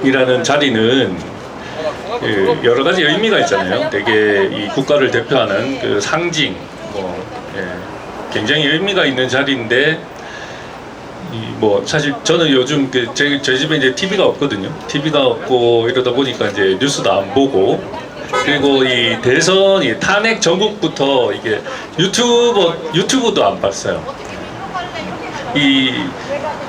이라는 자리는 여러 가지 의미가 있잖아요. 되게 이 국가를 대표하는 그 상징, 굉장히 의미가 있는 자리인데, 사실 저는 요즘 저희 집에 이제 TV가 없거든요. TV가 없고 이러다 보니까 이제 뉴스도 안 보고, 그리고 이 대선이 탄핵 전국부터 이게 유튜브도 안 봤어요.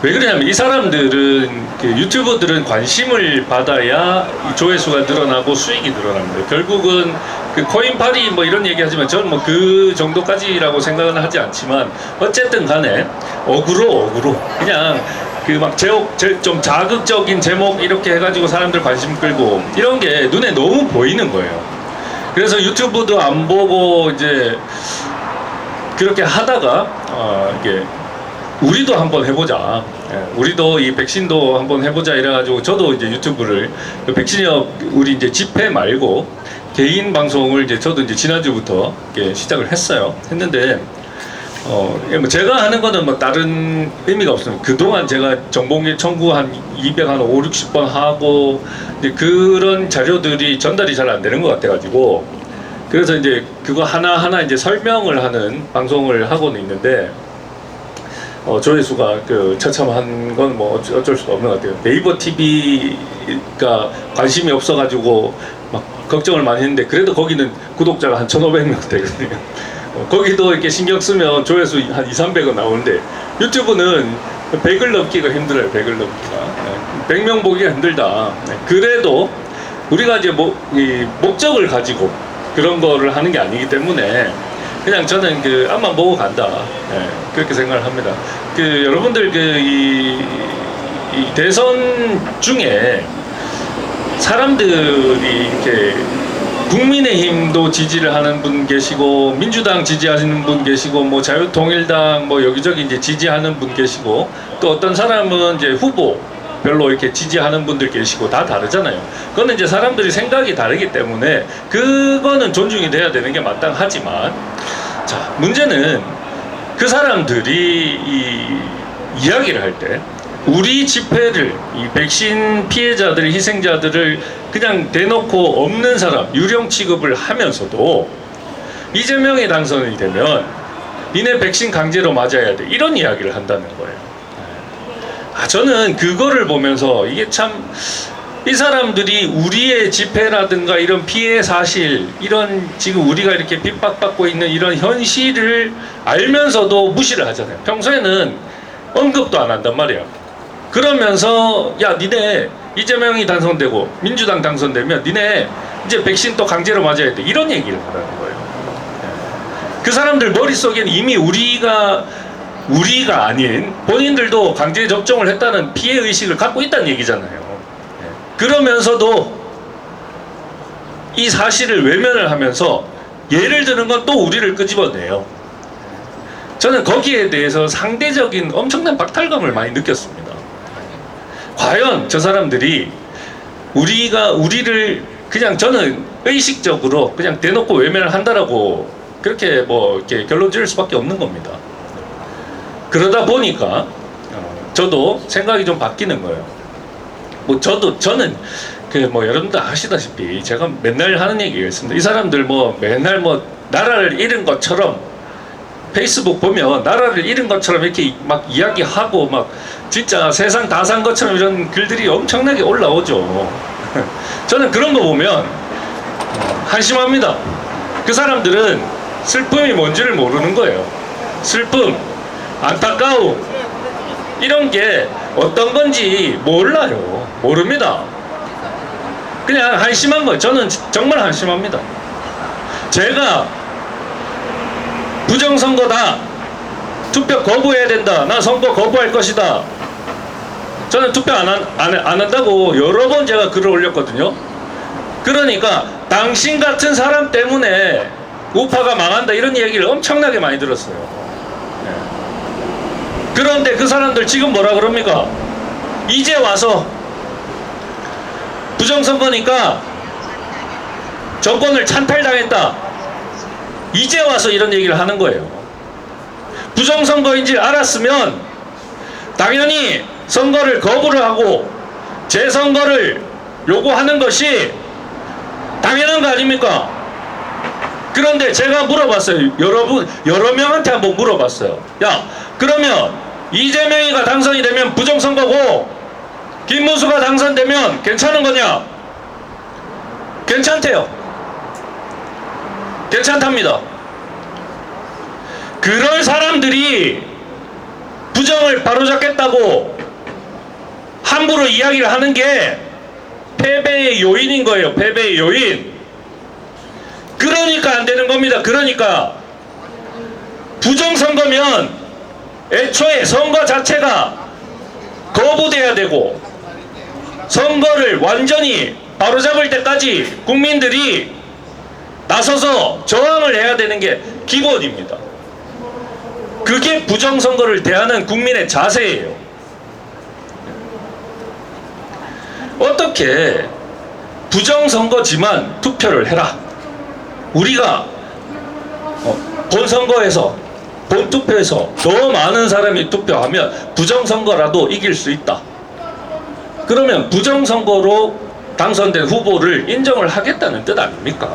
왜 그러냐면 이 사람들은 유튜버들은 관심을 받아야 이 조회수가 늘어나고 수익이 늘어납니다. 결국은 그 코인팔이 이런 얘기 하지만 저는 그 정도까지라고 생각은 하지 않지만 어쨌든 간에 어그로 그냥 좀 자극적인 제목 이렇게 해가지고 사람들 관심 끌고 이런 게 눈에 너무 보이는 거예요. 그래서 유튜브도 안 보고 이제 그렇게 하다가 이게 우리도 한번 해보자. 우리도 이 백신도 한번 해보자 이래가지고 저도 이제 유튜브를 백신협 우리 이제 집회 말고 개인 방송을 이제 저도 이제 지난주부터 시작을 했는데 제가 하는 거는 다른 의미가 없습니다. 그동안 제가 정보공개 청구 한 250, 60번 하고 이제 그런 자료들이 전달이 잘 안 되는 것 같아가지고 그래서 이제 그거 하나하나 이제 설명을 하는 방송을 하고는 있는데 조회수가 처참한 건 어쩔 수가 없는 것 같아요. 네이버 TV가 관심이 없어가지고 걱정을 많이 했는데 그래도 거기는 구독자가 한 1,500명 되거든요. 거기도 이렇게 신경 쓰면 조회수 한 200~300은 나오는데 유튜브는 100을 넘기가 힘들어요. 100을 넘기가 100명 보기가 힘들다. 그래도 우리가 이제 목적을 가지고 그런 거를 하는 게 아니기 때문에 그냥 저는 앞만 보고 간다. 그렇게 생각을 합니다. 여러분들 이 대선 중에 사람들이 이렇게 국민의힘도 지지를 하는 분 계시고 민주당 지지하시는 분 계시고 자유통일당 여기저기 이제 지지하는 분 계시고 또 어떤 사람은 이제 후보별로 이렇게 지지하는 분들 계시고 다 다르잖아요. 그거는 이제 사람들이 생각이 다르기 때문에 그거는 존중이 돼야 되는 게 마땅하지만 자, 문제는 그 사람들이 이야기를 할 때 우리 집회를 이 백신 피해자들, 희생자들을 그냥 대놓고 없는 사람, 유령 취급을 하면서도 이재명이 당선이 되면 니네 백신 강제로 맞아야 돼. 이런 이야기를 한다는 거예요. 저는 그거를 보면서 이게 참 이 사람들이 우리의 집회라든가 이런 피해 사실, 이런 지금 우리가 이렇게 핍박받고 있는 이런 현실을 알면서도 무시를 하잖아요. 평소에는 언급도 안 한단 말이야. 그러면서 야 니네 이재명이 당선되고 민주당 당선되면 니네 이제 백신 또 강제로 맞아야 돼. 이런 얘기를 하라는 거예요. 그 사람들 머릿속에는 이미 우리가 아닌 본인들도 강제 접종을 했다는 피해 의식을 갖고 있다는 얘기잖아요. 그러면서도 이 사실을 외면을 하면서 예를 드는 건 또 우리를 끄집어내요. 저는 거기에 대해서 상대적인 엄청난 박탈감을 많이 느꼈습니다. 과연 저 사람들이 우리를 그냥 저는 의식적으로 그냥 대놓고 외면을 한다라고 그렇게 이렇게 결론 지을 수밖에 없는 겁니다. 그러다 보니까 저도 생각이 좀 바뀌는 거예요. 저는 여러분들 아시다시피 제가 맨날 하는 얘기가 있습니다. 이 사람들 맨날 나라를 잃은 것처럼 페이스북 보면 나라를 잃은 것처럼 이렇게 막 이야기하고 진짜 세상 다 산 것처럼 이런 글들이 엄청나게 올라오죠. 저는 그런 거 보면 한심합니다. 그 사람들은 슬픔이 뭔지를 모르는 거예요. 슬픔, 안타까움 이런 게 어떤 건지 몰라요. 모릅니다. 그냥 한심한 거예요. 저는 정말 한심합니다. 제가 부정선거다, 투표 거부해야 된다, 나 선거 거부할 것이다, 저는 투표 안 한다고 여러 번 제가 글을 올렸거든요. 그러니까 당신 같은 사람 때문에 우파가 망한다 이런 얘기를 엄청나게 많이 들었어요. 그런데 그 사람들 지금 뭐라 그럽니까? 이제 와서 부정선거니까 정권을 찬탈당했다, 이제 와서 이런 얘기를 하는 거예요. 부정선거인지 알았으면 당연히 선거를 거부를 하고 재선거를 요구하는 것이 당연한 거 아닙니까? 그런데 제가 물어봤어요. 여러 명한테 한번 물어봤어요. 야, 그러면 이재명이가 당선이 되면 부정선거고 김문수가 당선되면 괜찮은 거냐? 괜찮대요. 괜찮답니다. 그런 사람들이 부정을 바로잡겠다고 함부로 이야기를 하는 게 패배의 요인인 거예요. 패배의 요인. 그러니까 안 되는 겁니다. 그러니까 부정선거면 애초에 선거 자체가 거부돼야 되고 선거를 완전히 바로잡을 때까지 국민들이 나서서 저항을 해야 되는 게 기본입니다. 그게 부정선거를 대하는 국민의 자세예요. 어떻게 부정선거지만 투표를 해라. 우리가 본선거에서 본투표에서 더 많은 사람이 투표하면 부정선거라도 이길 수 있다. 그러면 부정선거로 당선된 후보를 인정을 하겠다는 뜻 아닙니까?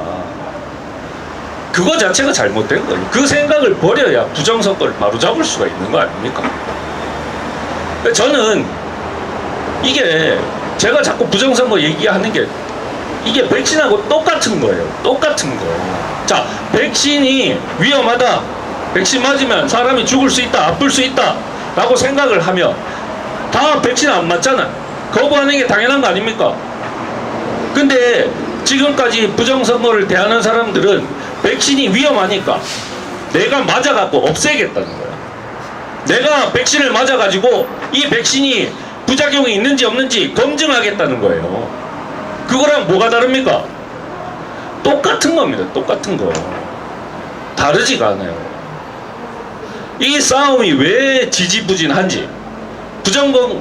그거 자체가 잘못된 거예요. 그 생각을 버려야 부정선거를 바로잡을 수가 있는 거 아닙니까? 저는 이게 제가 자꾸 부정선거 얘기하는 게 이게 백신하고 똑같은 거예요. 똑같은 거. 자, 백신이 위험하다. 백신 맞으면 사람이 죽을 수 있다. 아플 수 있다. 라고 생각을 하면 다 백신 안 맞잖아. 거부하는 게 당연한 거 아닙니까? 근데 지금까지 부정선거를 대하는 사람들은 백신이 위험하니까 내가 맞아갖고 없애겠다는 거야. 내가 백신을 맞아가지고 이 백신이 부작용이 있는지 없는지 검증하겠다는 거예요. 그거랑 뭐가 다릅니까? 똑같은 겁니다. 똑같은 거. 다르지가 않아요. 이 싸움이 왜 지지부진한지,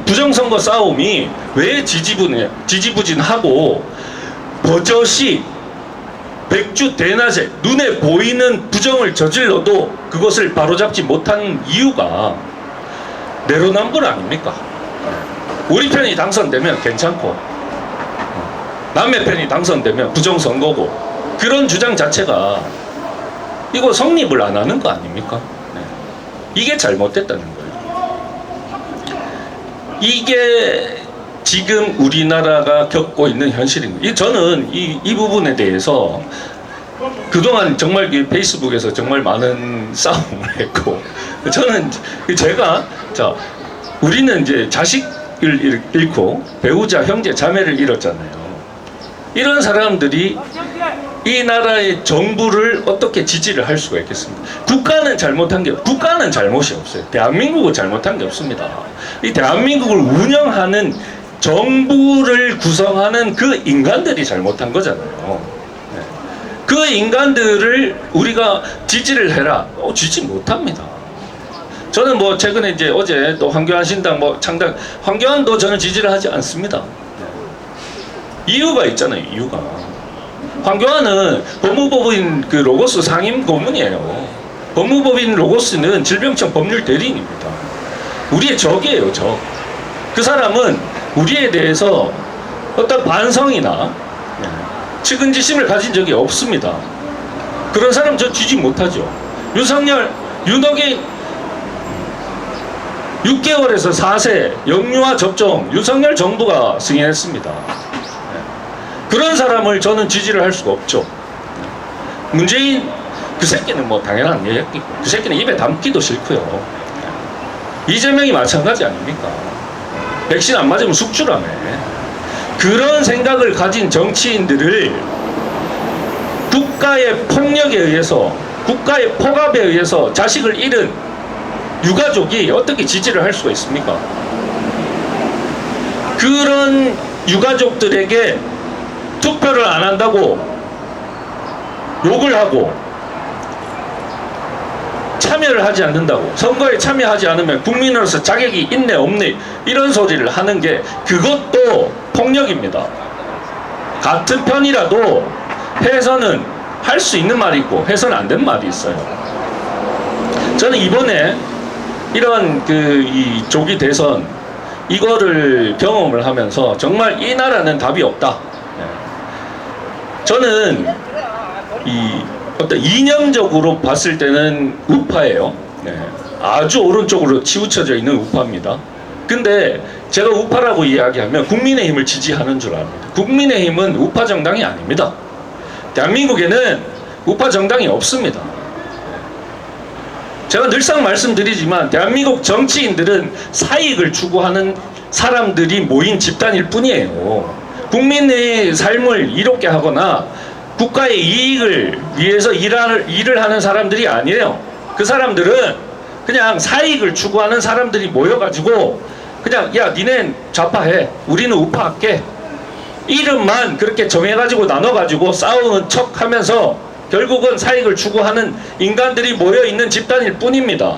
부정선거 싸움이 왜 지지부진하고 버젓이 백주대낮에 눈에 보이는 부정을 저질러도 그것을 바로잡지 못한 이유가 내로남불 아닙니까? 우리 편이 당선되면 괜찮고 남의 편이 당선되면 부정선거고, 그런 주장 자체가 이거 성립을 안 하는 거 아닙니까? 네. 이게 잘못됐다는 거예요. 이게 지금 우리나라가 겪고 있는 현실입니다. 저는 이 부분에 대해서 그동안 정말 페이스북에서 정말 많은 싸움을 했고, 저는 제가 우리는 이제 자식을 잃고 배우자, 형제, 자매를 잃었잖아요. 이런 사람들이 이 나라의 정부를 어떻게 지지를 할 수가 있겠습니까? 국가는 잘못이 없어요. 대한민국은 잘못한 게 없습니다. 이 대한민국을 운영하는 정부를 구성하는 그 인간들이 잘못한 거잖아요. 네. 그 인간들을 우리가 지지를 해라. 지지 못합니다. 저는 뭐 최근에 이제 어제 또 황교안 신당 창당, 황교안도 저는 지지를 하지 않습니다. 이유가 있잖아요. 이유가 황교안은 법무법인 그 로고스 상임 고문이에요. 법무법인 로고스는 질병청 법률 대리인입니다. 우리의 적이에요. 적. 그 사람은 우리에 대해서 어떤 반성이나 측은지심을 가진 적이 없습니다. 그런 사람 저 지지 못하죠. 윤석인 6개월에서 4세 영유아 접종 윤석열 정부가 승인했습니다. 그런 사람을 저는 지지를 할 수가 없죠. 문재인 그 새끼는 뭐 당연한 얘기고, 그 새끼는 입에 담기도 싫고요. 이재명이 마찬가지 아닙니까? 백신 안 맞으면 숙주라며. 그런 생각을 가진 정치인들을 국가의 폭력에 의해서, 국가의 폭압에 의해서 자식을 잃은 유가족이 어떻게 지지를 할 수가 있습니까? 그런 유가족들에게 투표를 안 한다고 욕을 하고 참여를 하지 않는다고, 선거에 참여하지 않으면 국민으로서 자격이 있네 없네 이런 소리를 하는 게 그것도 폭력입니다. 같은 편이라도 해서는 할 수 있는 말이 있고 해서는 안 되는 말이 있어요. 저는 이번에 이런 이 조기 대선 이거를 경험을 하면서 정말 이 나라는 답이 없다. 저는 이 어떤 이념적으로 봤을 때는 우파예요. 네. 아주 오른쪽으로 치우쳐져 있는 우파입니다. 근데 제가 우파라고 이야기하면 국민의힘을 지지하는 줄 압니다. 국민의힘은 우파 정당이 아닙니다. 대한민국에는 우파 정당이 없습니다. 제가 늘상 말씀드리지만 대한민국 정치인들은 사익을 추구하는 사람들이 모인 집단일 뿐이에요. 국민의 삶을 이롭게 하거나 국가의 이익을 위해서 일을 하는 사람들이 아니에요. 그 사람들은 그냥 사익을 추구하는 사람들이 모여가지고 그냥 야 니넨 좌파해 우리는 우파할게 이름만 그렇게 정해가지고 나눠가지고 싸우는 척하면서 결국은 사익을 추구하는 인간들이 모여있는 집단일 뿐입니다.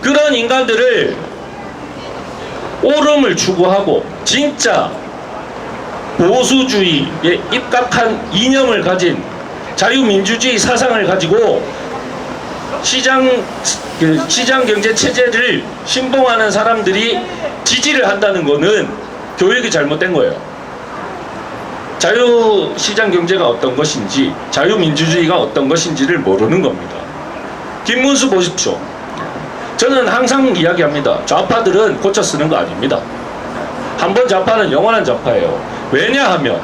그런 인간들을 옳음을 추구하고 진짜 보수주의에 입각한 이념을 가진 자유민주주의 사상을 가지고 시장 경제 체제를 신봉하는 사람들이 지지를 한다는 거는 교육이 잘못된 거예요. 자유시장 경제가 어떤 것인지 자유민주주의가 어떤 것인지를 모르는 겁니다. 김문수 보십시오. 저는 항상 이야기합니다. 좌파들은 고쳐 쓰는 거 아닙니다. 한 번 좌파는 영원한 좌파예요. 왜냐하면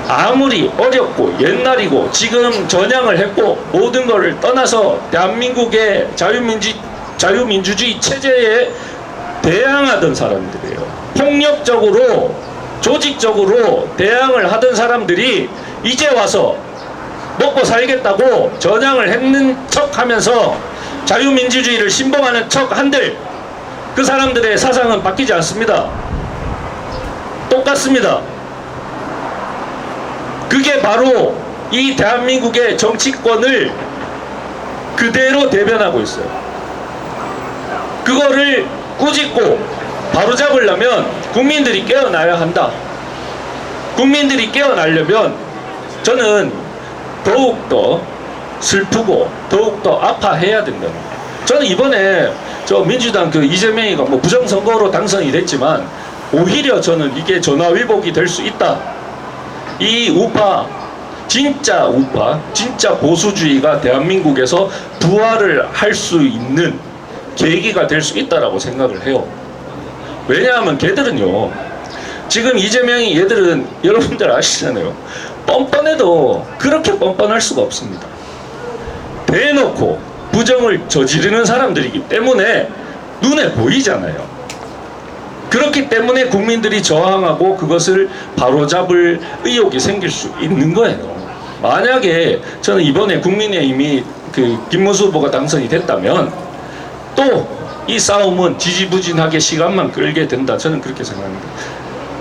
아무리 어렵고 옛날이고 지금 전향을 했고 모든 것을 떠나서 대한민국의 자유민주주의 체제에 대항하던 사람들이에요. 폭력적으로 조직적으로 대항을 하던 사람들이 이제 와서 먹고 살겠다고 전향을 했는 척하면서 자유민주주의를 신봉하는 척 한들 그 사람들의 사상은 바뀌지 않습니다. 똑같습니다. 그게 바로 이 대한민국의 정치권을 그대로 대변하고 있어요. 그거를 꾸짖고 바로잡으려면 국민들이 깨어나야 한다. 국민들이 깨어나려면 저는 더욱더 슬프고 더욱더 아파해야 된다. 저는 이번에 저 민주당 그 이재명이가 뭐 부정선거로 당선이 됐지만 오히려 저는 이게 전화위복이 될 수 있다. 이 우파, 진짜 보수주의가 대한민국에서 부활을 할 수 있는 계기가 될 수 있다라고 생각을 해요. 왜냐하면 걔들은요, 지금 이재명이 얘들은 여러분들 아시잖아요. 뻔뻔해도 그렇게 뻔뻔할 수가 없습니다. 대놓고 부정을 저지르는 사람들이기 때문에 눈에 보이잖아요. 그렇기 때문에 국민들이 저항하고 그것을 바로잡을 의욕이 생길 수 있는 거예요. 만약에 저는 이번에 국민의힘이 그 김문수 후보가 당선이 됐다면 또 이 싸움은 지지부진하게 시간만 끌게 된다. 저는 그렇게 생각합니다.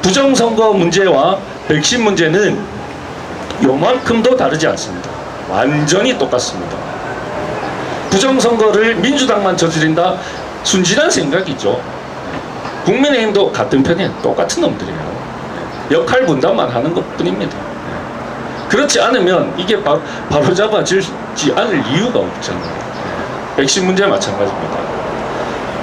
부정선거 문제와 백신 문제는 요만큼도 다르지 않습니다. 완전히 똑같습니다. 부정선거를 민주당만 저지른다? 순진한 생각이죠. 국민의힘도 같은 편이에요. 똑같은 놈들이에요. 역할 분담만 하는 것 뿐입니다. 그렇지 않으면 이게 바로 잡아지지 않을 이유가 없잖아요. 백신 문제 마찬가지입니다.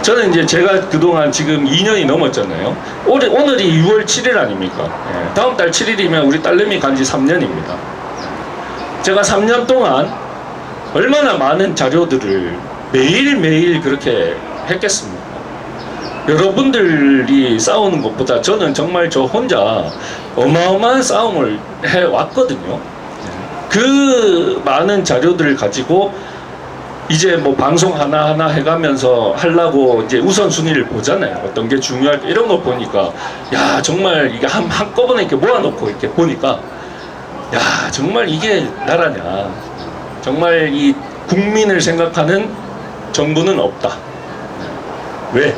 저는 이제 제가 그동안 지금 2년이 넘었잖아요. 오늘이 6월 7일 아닙니까? 다음 달 7일이면 우리 딸내미 간지 3년입니다. 제가 3년 동안 얼마나 많은 자료들을 매일매일 그렇게 했겠습니까? 여러분들이 싸우는 것보다 저는 정말 저 혼자 어마어마한 싸움을 해왔거든요. 그 많은 자료들을 가지고 이제 뭐 방송 하나하나 해가면서 하려고 이제 우선순위를 보잖아요. 어떤 게 중요할까 이런 거 보니까 야 정말 이게 한꺼번에 이렇게 모아놓고 이렇게 보니까 야 정말 이게 나라냐. 정말 이 국민을 생각하는 정부는 없다. 왜?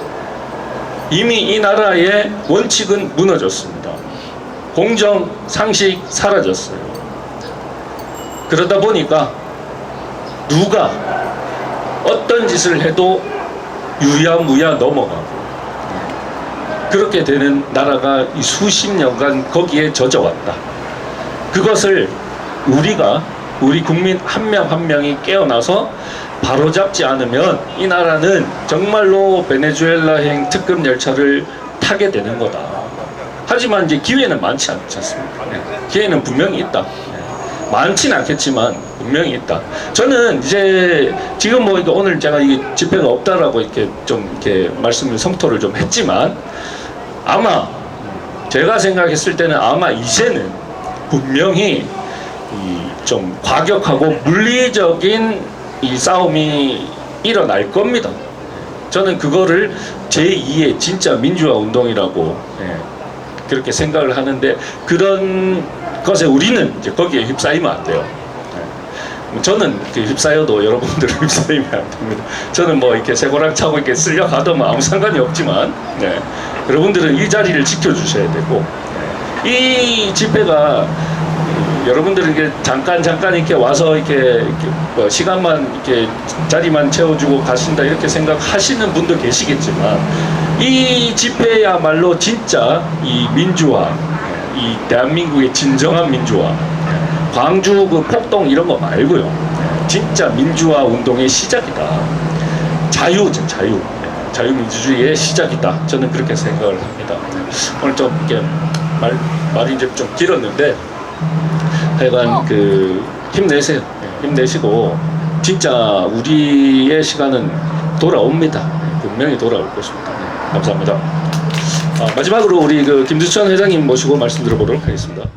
이미 이 나라의 원칙은 무너졌습니다. 공정, 상식 사라졌어요. 그러다 보니까 누가 어떤 짓을 해도 유야무야 넘어가고 그렇게 되는 나라가 수십 년간 거기에 젖어왔다. 그것을 우리 국민 한 명 한 명이 깨어나서 바로잡지 않으면 이 나라는 정말로 베네수엘라행 특급 열차를 타게 되는 거다. 하지만 이제 기회는 많지 않지 않습니까? 기회는 분명히 있다. 많지는 않겠지만 분명히 있다. 저는 이제 지금 뭐 이거 오늘 제가 이 집회가 없다라고 이렇게 좀 이렇게 말씀을 성토를 좀 했지만 아마 제가 생각했을 때는 아마 이제는 분명히 이 좀 과격하고 물리적인 이 싸움이 일어날 겁니다. 저는 그거를 제2의 진짜 민주화 운동이라고 그렇게 생각을 하는데 그런 것에 우리는 이제 거기에 휩싸이면 안 돼요. 저는 휩싸여도 여러분들은 휩싸이면 안 됩니다. 저는 뭐 이렇게 쇠고랑 차고 이렇게 쓸려가도 뭐 아무 상관이 없지만 여러분들은 이 자리를 지켜주셔야 되고 이 집회가 여러분들은 이렇게 잠깐 이렇게 와서 이렇게 뭐 시간만 이렇게 자리만 채워주고 가신다 이렇게 생각하시는 분도 계시겠지만 이 집회야말로 진짜 이 민주화, 이 대한민국의 진정한 민주화, 광주 그 폭동 이런 거 말고요, 진짜 민주화 운동의 시작이다. 자유민주주의의 시작이다. 저는 그렇게 생각을 합니다. 오늘 좀 이렇게 말이 이제 좀 길었는데 하여간 그 힘내세요. 힘내시고 진짜 우리의 시간은 돌아옵니다. 분명히 돌아올 것입니다. 감사합니다. 마지막으로 우리 그 김두천 회장님 모시고 말씀 들어보도록 하겠습니다.